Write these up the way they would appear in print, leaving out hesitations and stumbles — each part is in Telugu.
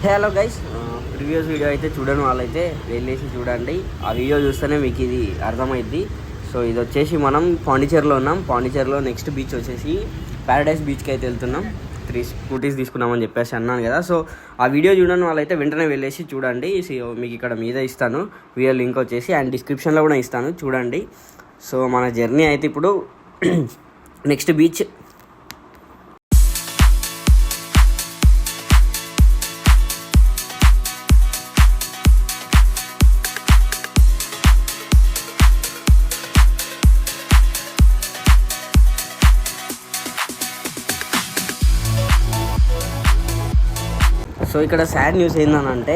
హలో గైస్, ప్రీవియస్ వీడియో అయితే చూడని వాళ్ళైతే వెళ్ళేసి చూడండి. ఆ వీడియో చూస్తేనే మీకు ఇది అర్థమైద్ది. సో ఇది వచ్చేసి మనం పాండిచేరిలో ఉన్నాం. పాండిచేరిలో నెక్స్ట్ బీచ్ వచ్చేసి ప్యారడైస్ బీచ్కి అయితే వెళ్తున్నాం. 3 స్కూటీస్ తీసుకున్నామని చెప్పేసి అన్నాను కదా. సో ఆ వీడియో చూడని వాళ్ళైతే వెంటనే వెళ్ళేసి చూడండి. సో మీకు ఇక్కడ మీద ఇస్తాను వీడియో లింక్ వచ్చేసి, అండ్ డిస్క్రిప్షన్లో కూడా ఇస్తాను, చూడండి. సో మన జర్నీ అయితే ఇప్పుడు నెక్స్ట్ బీచ్. సో ఇక్కడ సాడ్ న్యూస్ ఏంటంటే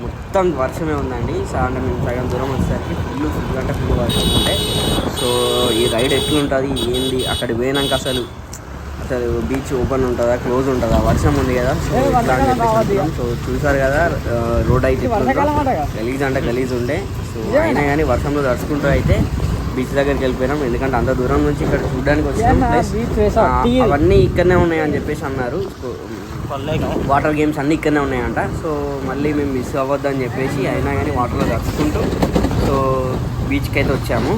మొత్తం వర్షమే ఉందండి. అంటే మేము సగం దూరం వచ్చేసరికి ఫుల్ అంటే ఫుల్ వర్షం ఉంటే. సో ఈ రైడ్ ఎట్లుంటుంది ఏంది, అక్కడికి పోయినాక అసలు బీచ్ ఓపెన్ ఉంటుందా క్లోజ్ ఉంటుందా, వర్షం ఉంది కదా. సో ఇట్లా అని చెప్పేసి సో చూసారు కదా రోడ్ అయితే గలీజ్ అంటే గలీజ్ ఉండే. సో అయినా కానీ వర్షంలో తడుచుకుంటూ అయితే బీచ్ దగ్గరికి వెళ్ళిపోయినాం. ఎందుకంటే అంత దూరం నుంచి ఇక్కడ చూడడానికి వచ్చినాం. ప్లస్ అవన్నీ ఇక్కడనే ఉన్నాయని చెప్పేసి అన్నారు. వాటర్ గేమ్స్ అన్నీ ఇక్కడనే ఉన్నాయంట. సో మళ్ళీ మేము మిస్ అవ్వద్దని చెప్పేసి అయినా కానీ వాటర్లో తడుచుకుంటూ సో బీచ్కి అయితే వచ్చాము.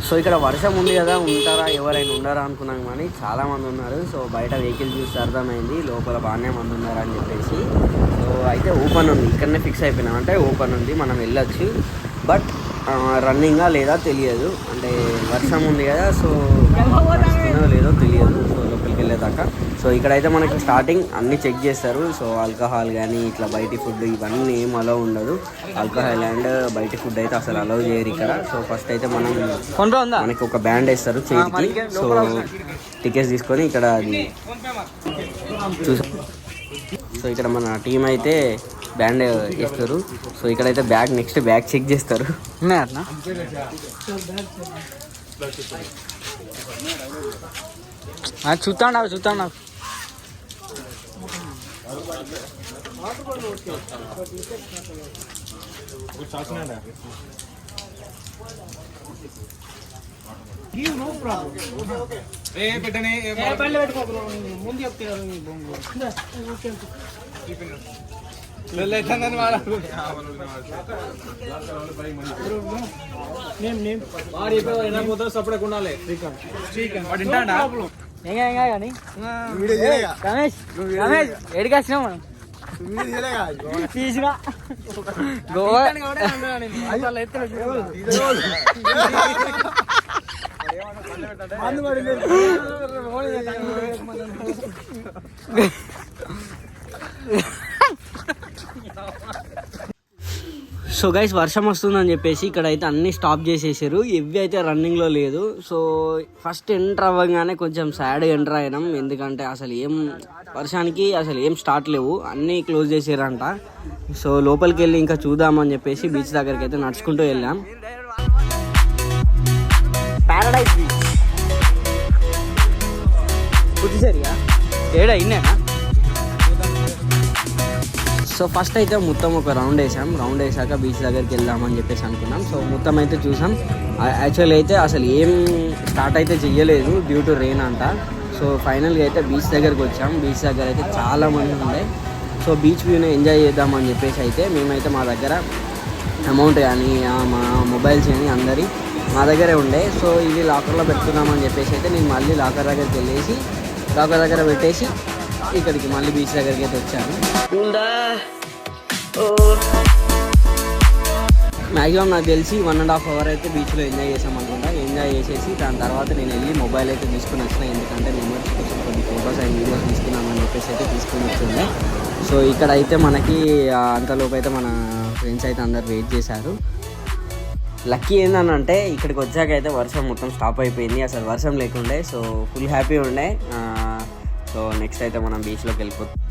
సో ఇక్కడ వర్షం ఉంది కదా, ఉంటారా ఎవరైనా ఉన్నారా అనుకున్నాం, కానీ చాలామంది ఉన్నారు. సో బయట వెహికల్ చూస్తే అర్థమైంది లోపల బాగానే మంది ఉన్నారా అని చెప్పేసి. సో అయితే ఓపెన్ ఉంది, ఇక్కడనే ఫిక్స్ అయిపోయినాం. అంటే ఓపెన్ ఉంది, మనం వెళ్ళొచ్చు. బట్ రన్నింగా లేదా తెలియదు, అంటే వర్షం ఉంది కదా. సో నడుస్తుందో లేదో తెలియదు సో లోపలికి వెళ్ళేదాకా. సో ఇక్కడైతే మనకి స్టార్టింగ్ అన్నీ చెక్ చేస్తారు. సో ఆల్కహాల్ కానీ ఇట్లా బయటి ఫుడ్ ఇవన్నీ ఏం అలౌ ఉండదు. ఆల్కహాల్ అండ్ బయటి ఫుడ్ అయితే అసలు అలౌ చేయరు ఇక్కడ. సో ఫస్ట్ అయితే మనకి ఒక బ్యాండ్ వేస్తారు చేతికి. సో టికెట్స్ తీసుకొని ఇక్కడ అది చూసాం. సో ఇక్కడ మన టీం అయితే బ్యాండ్ వేస్తారు. సో ఇక్కడైతే నెక్స్ట్ బ్యాగ్ చెక్ చేస్తారు. చూస్తాను No problem. పెట్టనే బండి పెట్టుకో ముందు చెప్తాను ఎడికి వచ్చినాం మనం తీసినా గోవా సో గైస్ వర్షం వస్తుందని చెప్పేసి ఇక్కడైతే అన్నీ స్టాప్ చేసేసారు. ఇవి అయితే రన్నింగ్లో లేదు. సో ఫస్ట్ ఎంటర్ అవ్వగానే కొంచెం సాడ్గా ఎంటర్ అయినాం. ఎందుకంటే అసలు వర్షానికి అసలు ఏం స్టార్ట్ లేవు, అన్నీ క్లోజ్ చేసారంట. సో లోపలికి వెళ్ళి ఇంకా చూద్దామని చెప్పేసి బీచ్ దగ్గరికి అయితే నడుచుకుంటూ వెళ్ళాం. ప్యారడైస్ బీచ్ పుట్టిసరిగా ఏడా ఇన్నేనా. సో ఫస్ట్ అయితే మొత్తం ఒక రౌండ్ వేసాం. రౌండ్ వేసాక బీచ్ దగ్గరికి వెళ్దామని చెప్పేసి అనుకున్నాం. సో మొత్తం అయితే చూసాం. యాక్చువల్లీ అయితే అసలు ఏం స్టార్ట్ అయితే చెయ్యలేదు డ్యూ టు రెయిన్ అంట. సో ఫైనల్గా అయితే బీచ్ దగ్గరికి వచ్చాం. బీచ్ దగ్గర అయితే చాలా మంది ఉండే. సో బీచ్ వ్యూని ఎంజాయ్ చేద్దామని చెప్పేసి అయితే మేమైతే మా దగ్గర అమౌంట్ కానీ మా మొబైల్స్ కానీ అందరి మా దగ్గరే ఉండే. సో ఇది లాకర్లో పెట్టుకుందామని చెప్పేసి అయితే నేను మళ్ళీ లాకర్ దగ్గరికి వెళ్ళేసి లాకర్ దగ్గర పెట్టేసి ఇక్కడికి మళ్ళీ బీచ్ దగ్గరికి అయితే వచ్చాను. మ్యాక్సిమం నాకు తెలిసి 1.5 hours అయితే బీచ్లో ఎంజాయ్ చేసాం అనుకుంటా. ఎంజాయ్ చేసేసి దాని తర్వాత నేను వెళ్ళి మొబైల్ అయితే తీసుకుని వచ్చిన. ఎందుకంటే మెమరీస్ కోసం కొన్ని ఫొటోస్ అండ్ వీడియోస్ తీసుకున్నామని చెప్పేసి అయితే తీసుకుని వచ్చిండే. సో ఇక్కడ అయితే మనకి అంతలోపు అయితే మన ఫ్రెండ్స్ అయితే అందరు వెయిట్ చేశారు. లక్కీ ఏంటంటే ఇక్కడికి వచ్చాక అయితే వర్షం మొత్తం స్టాప్ అయిపోయింది. అసలు వర్షం లేకుండే. సో ఫుల్ హ్యాపీ ఉండే. సో నెక్స్ట్ అయితే మనం బీచ్లోకి వెళ్ళిపోతాం.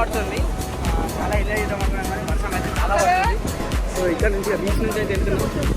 పడుతుంది. చాలా ఎంజాయ్ చేద్దాం అనుకున్నాం కానీ వర్షం అయితే చాలా పడుతుంది. సో ఇక్కడ నుంచి బీచ్ నుంచి అయితే వెళ్తున్నాం.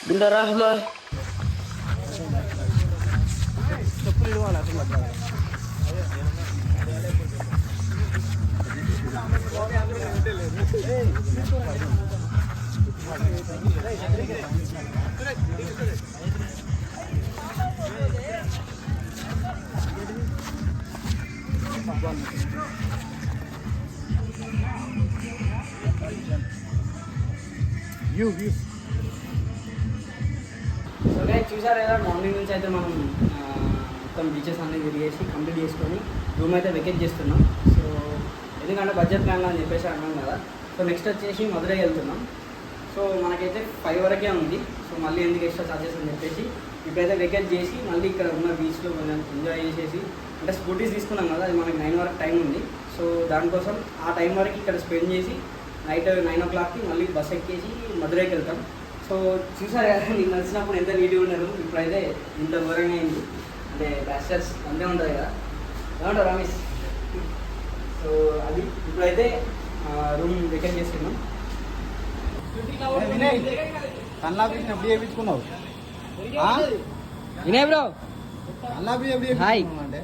Bismillahirrahmanirrahim. చూసారు కదా, మార్నింగ్ నుంచి అయితే మనం మొత్తం బీచెస్ అన్నీ తిరిగేసి కంప్లీట్ చేసుకొని రూమ్ అయితే వెకేట్ చేస్తున్నాం. సో ఎందుకంటే బడ్జెట్ ప్లాన్లో అని చెప్పేసి అన్నాం కదా. సో నెక్స్ట్ వచ్చేసి మధురై వెళ్తున్నాం. సో మనకైతే 5 వరకే ఉంది. సో మళ్ళీ ఎందుకు ఎక్స్ట్రా ఛార్జెస్ అని చెప్పేసి ఇప్పుడైతే వెకేట్ చేసి మళ్ళీ ఇక్కడ ఉన్న బీచ్లో కొంచెం ఎంజాయ్ చేసేసి, అంటే స్కూటీస్ తీసుకున్నాం కదా, అది మనకి 9 వరకు టైం ఉంది. సో దానికోసం ఆ టైం వరకు ఇక్కడ స్పెండ్ చేసి నైట్ 9 o'clockకి మళ్ళీ బస్ ఎక్కేసి మధురైకి వెళ్తాం. సో చూసారు కదా, నీకు నచ్చినప్పుడు ఎంత నీట్గా ఉన్నారు, ఇప్పుడైతే ఇంత ఘోరంగా అయింది. అంటే బ్యాస్టర్స్ అంతే ఉంటుంది కదా, ఏమంటారు రమేష్? సో అది ఇప్పుడైతే రూమ్ వెకేట్ చేస్తున్నాం. చేయించుకున్నావు వినయ్ బ్రో, హాయ్. అంటే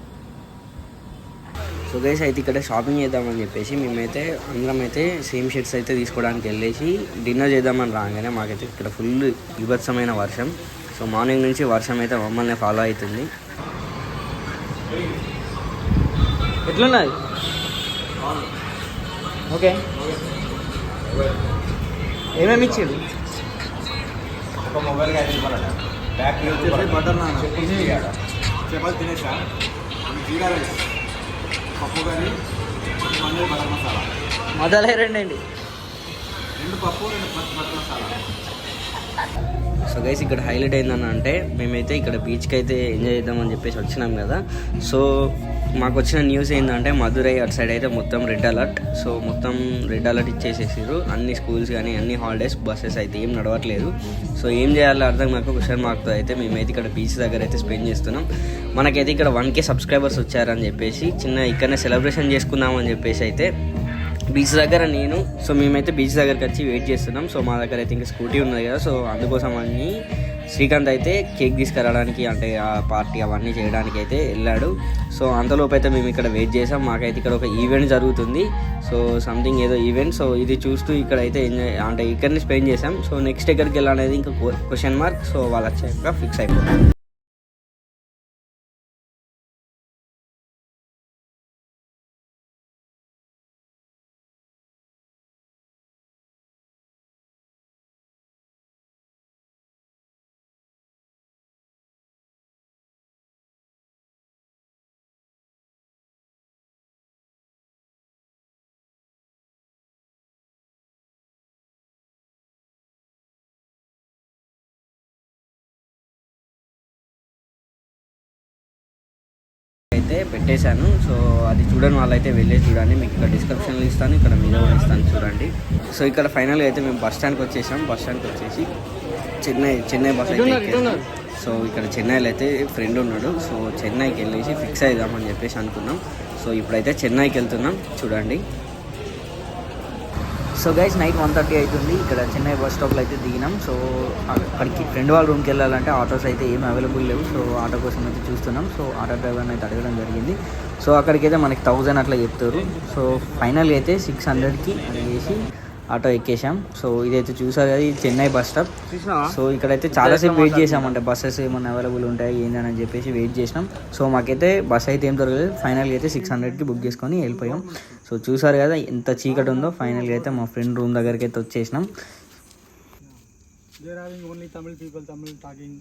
సో గైస్ అయితే ఇక్కడ షాపింగ్ చేద్దామని చెప్పేసి మేమైతే అందరం అయితే సేమ్ షర్ట్స్ అయితే తీసుకోవడానికి వెళ్ళేసి డిన్నర్ చేద్దామని రాగానే మాకైతే ఇక్కడ ఫుల్ విభత్సమైన వర్షం. సో మార్నింగ్ నుంచి వర్షం అయితే మమ్మల్ని ఫాలో అవుతుంది. ఎట్లున్నది? ఓకే, ఏమేమి ఇచ్చారు? ఒక మొబైల్ బటర్ నాన్న చపాతి తినేసా, జీరా రైస్, పప్పు కర్రీ, బటర్ మసాలా, మొదలై రండి. 2 పప్పు 2 బటర్ మసాలా. సో గైస్ ఇక్కడ హైలైట్ ఏందని అంటే మేమైతే ఇక్కడ బీచ్కి అయితే ఎంజాయ్ చేద్దామని చెప్పేసి వచ్చినాం కదా. సో మాకు వచ్చిన న్యూస్ ఏంటంటే మధురై అటు సైడ్ అయితే మొత్తం రెడ్ అలర్ట్. సో మొత్తం రెడ్ అలర్ట్ ఇచ్చేసేసారు. అన్ని స్కూల్స్ కానీ అన్ని హాలిడేస్, బస్సెస్ అయితే ఏం నడవట్లేదు. సో ఏం చేయాలో అర్థం కాక క్వశ్చన్ మార్క్తో అయితే మేమైతే ఇక్కడ బీచ్ దగ్గర అయితే స్పెండ్ చేస్తున్నాం. మనకైతే ఇక్కడ 1K సబ్స్క్రైబర్స్ వచ్చారని చెప్పేసి ఇక్కడనే సెలబ్రేషన్ చేసుకుందామని చెప్పేసి అయితే బీచ్ దగ్గర సో మేమైతే బీచ్ దగ్గరికి వచ్చి వెయిట్ చేస్తున్నాం. సో మా దగ్గర అయితే ఇంకా స్కూటీ ఉన్నది కదా, సో అందుకోసం అని శ్రీకాంత్ అయితే కేక్ తీసుకురావడానికి, అంటే ఆ పార్టీ అవన్నీ చేయడానికి అయితే వెళ్ళాడు. సో అంతలోపు అయితే మేము ఇక్కడ వెయిట్ చేసాం. మాకైతే ఇక్కడ ఒక ఈవెంట్ జరుగుతుంది. సో సంథింగ్ ఏదో ఈవెంట్. సో ఇది చూస్తూ ఇక్కడైతే ఎంజాయ్, అంటే ఇక్కడనే స్పెండ్ చేసాం. సో నెక్స్ట్ ఎక్కడికి వెళ్ళాలనేది ఇంకా క్వశ్చన్ మార్క్. సో వాళ్ళు వచ్చాక ఫిక్స్ అయిపోతాం. అయితే పెట్టేశాను. సో అది చూడని వాళ్ళైతే వెళ్ళేసి చూడండి. మీకు ఇక్కడ డిస్క్రిప్షన్లో ఇస్తాను, ఇక్కడ మీద కూడా ఇస్తాను, చూడండి. సో ఇక్కడ ఫైనల్గా అయితే మేము బస్ స్టాండ్కి వచ్చేసాం. బస్ స్టాండ్కి వచ్చేసి చెన్నై బస్ అయితే ఎక్కేసాం. సో ఇక్కడ చెన్నైలో అయితే ఫ్రెండ్ ఉన్నాడు. సో చెన్నైకి వెళ్ళేసి ఫిక్స్ అయిదామని చెప్పేసి అనుకున్నాం. సో ఇప్పుడైతే చెన్నైకి వెళ్తున్నాం, చూడండి. సో గైస్ నైట్ 1:30 అవుతుంది. ఇక్కడ చెన్నై బస్ స్టాప్లో అయితే దిగినాం. సో అక్కడికి ఫ్రెండ్ వాళ్ళ రూమ్కి వెళ్ళాలంటే ఆటోస్ అయితే ఏం అవైలబుల్ లేవు. సో ఆటో కోసం అయితే చూస్తున్నాం. సో ఆటో డ్రైవర్ని అయితే అడగడం జరిగింది. సో అక్కడికైతే మనకి 1000 అట్లా చెప్తారు. సో ఫైనల్గా అయితే 600కి అడిగేసి ఆటో ఎక్కేసాం. సో ఇదైతే చూసారు కదా, ఇది చెన్నై బస్ స్టాప్. సో ఇక్కడైతే చాలాసేపు వెయిట్ చేసామంటే బస్సెస్ ఏమన్నా అవైలబుల్ ఉంటాయి ఏందని చెప్పేసి వెయిట్ చేసినాం. సో మాకైతే బస్ అయితే ఏం దొరకలేదు. ఫైనల్గా అయితే 600కి బుక్ చేసుకొని వెళ్ళిపోయాం. సో చూసారు కదా ఎంత చీకటి ఉందో. ఫైనల్గా అయితే మా ఫ్రెండ్ రూమ్ దగ్గరికి అయితే వచ్చేసినాం. They are having only Tamil people, Tamil talking,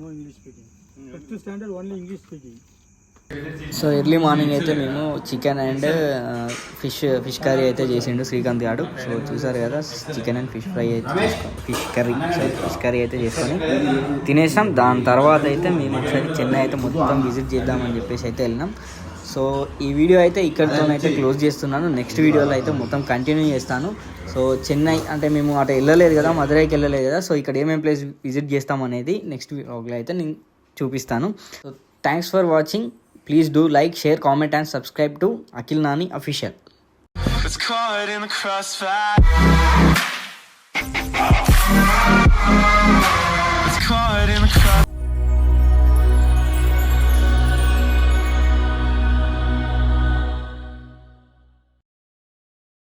no English speaking. Fifth standard only English speaking. So early morning అయితే మేము చికెన్ అండ్ ఫిష్ కర్రీ అయితే చేసిండు శ్రీకాంత్ గారు. సో చూసారు కదా, చికెన్ అండ్ ఫిష్ ఫ్రై అయితే ఫిష్ కర్రీ అయితే చేసుకొని తినేసాం. దాని తర్వాత అయితే మేము ఒకసారి చెన్నై అయితే మొత్తం విజిట్ చేద్దామని చెప్పేసి అయితే వెళ్ళినాం. సో ఈ వీడియో అయితే ఇక్కడితోనైతే క్లోజ్ చేస్తున్నాను. నెక్స్ట్ వీడియోలో అయితే మొత్తం కంటిన్యూ చేస్తాను. సో చెన్నై అంటే మేము అటు వెళ్ళలేదు కదా, మదురైకి వెళ్ళలేదు కదా. సో ఇక్కడ ఏమేమి ప్లేస్ విజిట్ చేస్తాం అనేది నెక్స్ట్ వ్లాగ్లో అయితే నేను చూపిస్తాను. So thanks for watching. Please do like, share, comment and subscribe to Akhil Nani Official. It's caught in the crossfire.